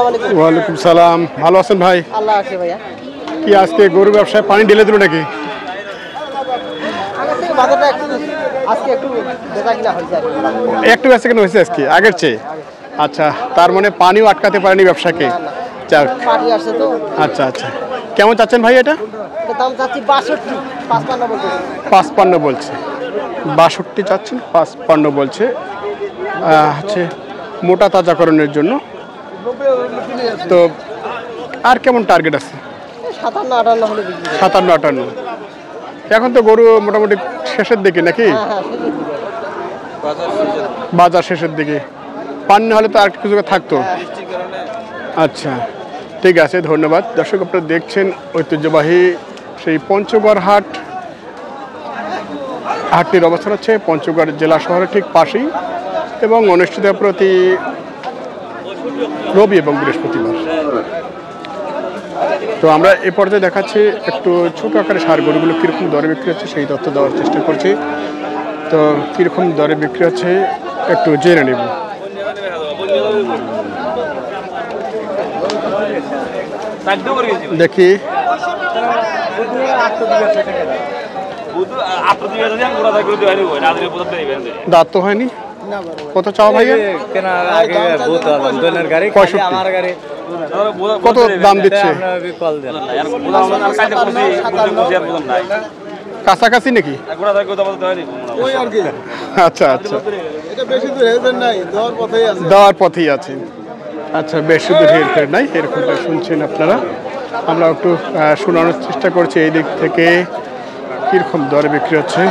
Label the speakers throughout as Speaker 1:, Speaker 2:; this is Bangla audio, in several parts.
Speaker 1: আলাইকুম।
Speaker 2: ওয়ালাইকুম সালাম। ভালো আছেন ভাই?
Speaker 1: আল্লাহ আছে ভাইয়া।
Speaker 2: কি আজকে গরু ব্যবসায় পানি ঢেলে দিল নাকি?
Speaker 1: আগের থেকে বাজারটা আজকে একটু বেচাকেনা হয়েছে আর কি।
Speaker 2: একটু বেচাকেনা হয়েছে আজকে আগের চেয়ে? আচ্ছা, তার মানে পানিও আটকাতে পারেনি ব্যবসাকে। যাক,
Speaker 1: পানি আসছে তো।
Speaker 2: আচ্ছা আচ্ছা। কেমন চাচ্ছেন ভাই এটা?
Speaker 1: এটা দাম চাচ্ছি 62, 55 বলতে।
Speaker 2: 55 বলছে। 62 চাচ্ছেন, 55 বলছে। হচ্ছে মোটা তাজাকরণের জন্য। তো আর কেমন টার্গেট আছে?
Speaker 1: 57, 58 হলে বিক্রি হবে।
Speaker 2: 57, 58। এখন তো গরু মোটামুটি শেষের দিকে নাকি?
Speaker 1: হ্যাঁ সেটাই দিবে।
Speaker 2: বাজার শেষের দিকে পান না হলে তো আর কিছু থাকতো। আচ্ছা, ঠিক আছে, ধন্যবাদ। দর্শক, আপনারা দেখছেন ঐতিহ্যবাহী সেই পঞ্চগড় হাটটির অবস্থান হচ্ছে পঞ্চগড় জেলা শহরের ঠিক পাশেই এবং অনুষ্ঠিত প্রতি রবি এবং বৃহস্পতিবার। তো আমরা এ পর্যায়ে দেখাচ্ছি একটু ছোট আকারে ষাঁড় গরুগুলো কীরকম দরে বিক্রি হচ্ছে সেই তথ্য দেওয়ার চেষ্টা করছি। তো কীরকম দরে বিক্রি হচ্ছে একটু জেনে নেব। দেখি দাঁত তো হয়নি। কত চাও ভাইয়া? কত দাম দিচ্ছে? কাছাকাছি নাকি? আচ্ছা আচ্ছা, দেওয়ার পথেই আছে। আচ্ছা, বেশ, শুধু হেরফের নাই, এরকমটা শুনছেন আপনারা। আমরা একটু শোনানোর চেষ্টা করছি এই দিক থেকে কীরকম দরে বিক্রি হচ্ছে।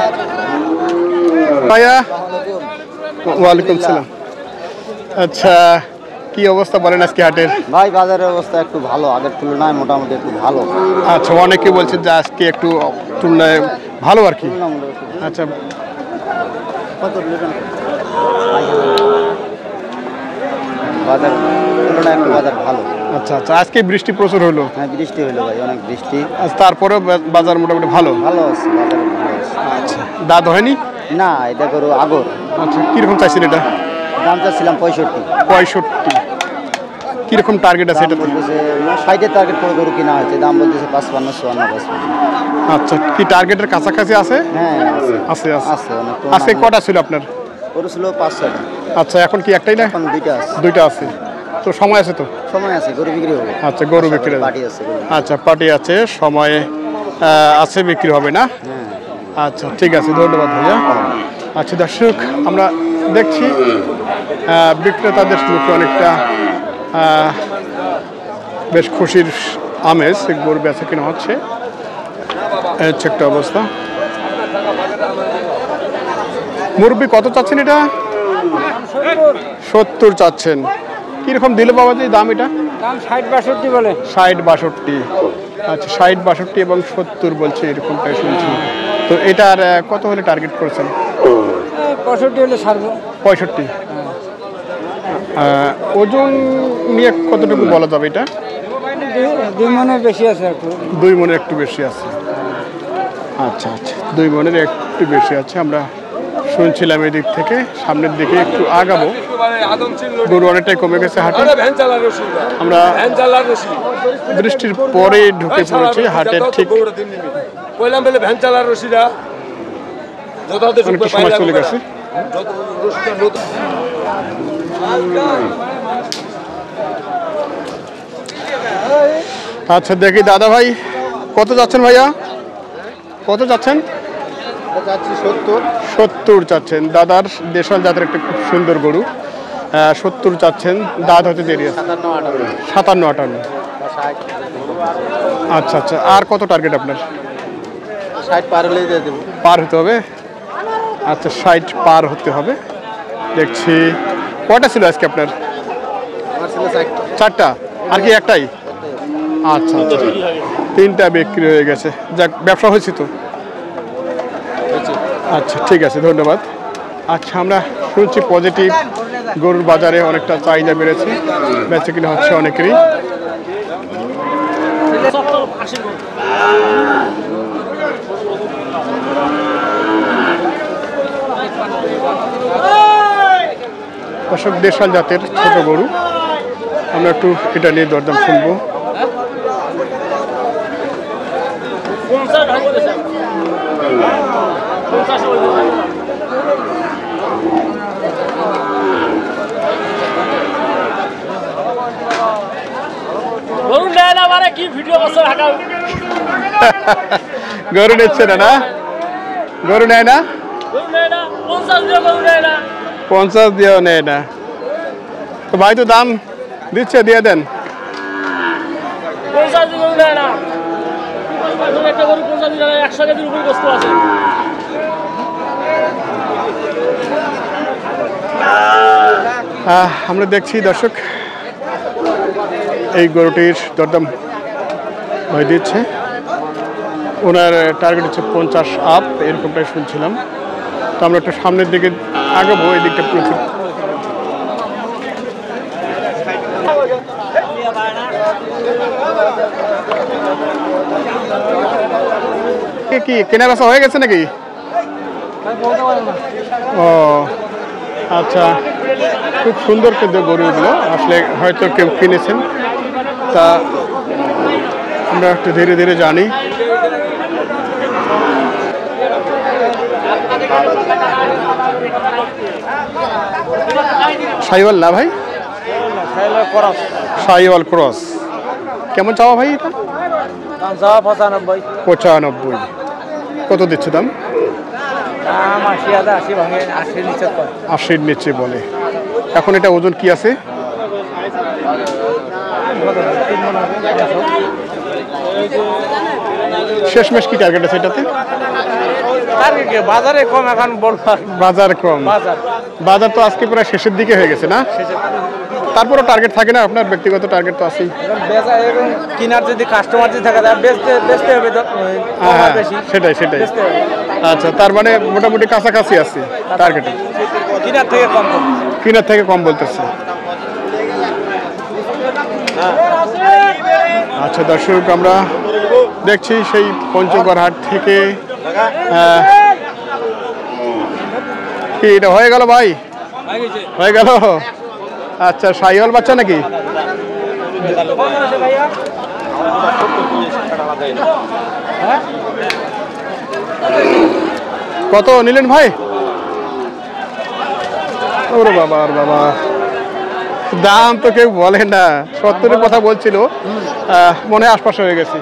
Speaker 2: ভাইয়া, ওয়ালাইকুম সালাম। আচ্ছা, কি অবস্থা বলেন আজকে হাটের?
Speaker 3: ভাই বাজারের অবস্থা একটু ভালো, আগের তুলনায় মোটামুটি একটু ভালো।
Speaker 2: আচ্ছা, অনেকে বলছেন যে আজকে একটু তুলনায় ভালো আর কি। আচ্ছা,
Speaker 3: বাজার তুলনায় একটু বাজার ভালো।
Speaker 2: আচ্ছা আচ্ছা। আজকে বৃষ্টি প্রচুর হলো।
Speaker 3: হ্যাঁ, বৃষ্টি হলো ভাই, অনেক বৃষ্টি।
Speaker 2: আজ তারপরেও বাজার মোটামুটি ভালো।
Speaker 3: ভালো আছে, বাজার ভালো আছে।
Speaker 2: আচ্ছা, দাঁত হয়নি?
Speaker 3: না, এটা করো আগর।
Speaker 2: আচ্ছা, কীরকম চাইছেন এটা?
Speaker 3: দাম চাচ্ছিলাম 65।
Speaker 2: 65। কীরকম টার্গেট আছে এটা?
Speaker 3: বলতেছে 60-এর টার্গেট করে গরু কিনা হয়েছে, দাম বলতেছে 55, 54।
Speaker 2: আচ্ছা, কি টার্গেটের কাছাকাছি আছে?
Speaker 3: হ্যাঁ আছে
Speaker 2: আছে আছে।
Speaker 3: আছে অনেক।
Speaker 2: আজকে কটা ছিল আপনার?
Speaker 3: গরু ছিল 5-6টা।
Speaker 2: আচ্ছা, এখন কি একটাই না?
Speaker 3: এখন দুইটা আছে।
Speaker 2: দুইটা আছে। তো সময় আছে তো?
Speaker 3: সময় আছে, গরু বিক্রি হবে।
Speaker 2: আচ্ছা, গরু বিক্রি হবে।
Speaker 3: পার্টি আছে গরু।
Speaker 2: আচ্ছা, পার্টি আছে, সময় আছে, বিক্রি হবে না?
Speaker 3: হ্যাঁ।
Speaker 2: আচ্ছা, ঠিক আছে, ধন্যবাদ ভাইয়া। আচ্ছা দর্শক, আমরা দেখছি বিক্রেতাদের মুখে অনেকটা বেশ খুশির আমেজ, গরু বেচা কিনা হচ্ছে, হচ্ছে একটা অবস্থা। মুরব্বি কত চাচ্ছেন এটা? 70 চাচ্ছেন। কিরকম দিল বাবাজি দাম? এটা
Speaker 1: দাম 60-62 বলে।
Speaker 2: 60-62। আচ্ছা, 60-62 এবং 70 বলছে, এরকমটাই শুনছি। তো এটার কত হলে টার্গেট করেছেন?
Speaker 1: 65 হলে ছাড়বো।
Speaker 2: 65। ওজন নিয়ে কতটুকু বলা যাবে এটা?
Speaker 1: 2 মনের বেশি আছে একটু।
Speaker 2: 2 মনের একটু বেশি আছে। আচ্ছা আচ্ছা, 2 মনের একটু বেশি আছে। আমরা শুনছিলাম এদিক থেকে, সামনের দিকে একটু আগাবো। গরু অনেকটাই কমে গেছে হাটে। আমরা বৃষ্টির পরে ঢুকে পড়েছি হাটের ঠিক অনেকটা সময় চলে গেছে। আচ্ছা, দেখি দাদা ভাই কত যাচ্ছেন? ভাইয়া কত যাচ্ছেন? 70 চাচ্ছেন। দাদার দেশাল জাতের একটা খুব সুন্দর গরু, 70 চাচ্ছেন। দাঁত হতে দেরি আছে। 57-58। আচ্ছা আচ্ছা, আর কত টার্গেট আপনার?
Speaker 3: 60 পার হলেই দিয়ে দেবো।
Speaker 2: পার হতে হবে? আচ্ছা, 60 পার হতে হবে। দেখছি কয়টা ছিল আজকে আপনার? 4টা। আর কি একটাই? আচ্ছা আচ্ছা, 3টা বিক্রি হয়ে গেছে। যাক, ব্যবসা হয়েছে তো। আচ্ছা, ঠিক আছে, ধন্যবাদ। আচ্ছা, আমরা শুনছি পজিটিভ, গরুর বাজারে অনেকটা চাহিদা বেড়েছে, বেচে কিনা হচ্ছে অনেকেরই। দর্শক, দেশাল জাতের ছোট গরু আমরা একটু এটা নিয়ে দরদাম শুনবো। গরু নিচ্ছে না, গরু নেয় না, 50 দিয়েও নেয় না। তো ভাই তো দাম দিচ্ছে, দিয়ে দেন। আমরা দেখছি দর্শক এই গরুটির দরদাম ভাই দিচ্ছে। ওনার টার্গেট হচ্ছে 50 আপ, এরকমটাই শুনছিলাম। তো আমরা একটু সামনের দিকে আগাবো, এই দিকটা প্রচুর কি কেনা বেচা হয়ে গেছে নাকি? ও আচ্ছা, খুব সুন্দর কিন্তু গরুগুলো, আসলে হয়তো কেউ কিনেছেন, তা আমরা একটু ধীরে ধীরে জানি। শাহিওয়াল না ভাই? শাহিওয়াল ক্রস। কেমন চাওয়া ভাই এটা? 95। কত দিচ্ছে দাম? 80-র নিচে বলে। এখন এটা ওজন কি আছে? শেষমেশ কি টার্গেট আছে এটাতে?
Speaker 1: বাজারে কম, এখন
Speaker 2: বাজার কম। বাজার তো আজকে প্রায় শেষের দিকে হয়ে গেছে না? তারপরও টার্গেট থাকে না আপনার? ব্যক্তিগত টার্গেট তো আছেই।
Speaker 1: কিনার যদি কাস্টমার যদি থাকে বেচতে হবে,
Speaker 2: সেটাই। আচ্ছা, তার মানে মোটামুটি কাছাকাছি আছে টার্গেটে। কিনার থেকে কম বলতেছে। আচ্ছা দর্শক, আমরা দেখছি সেই পঞ্চগড় হাট থেকে কি এটা হয়ে গেল ভাই? হয়ে গেল। আচ্ছা, শাহিওয়াল বাচ্চা নাকি? কত নিলেন ভাই? ওরে বাবা, আর বাবা, দাম তো কেউ বলে না। 70-এর কথা বলছিল, মনে হয় আশপাশে হয়ে গেছে।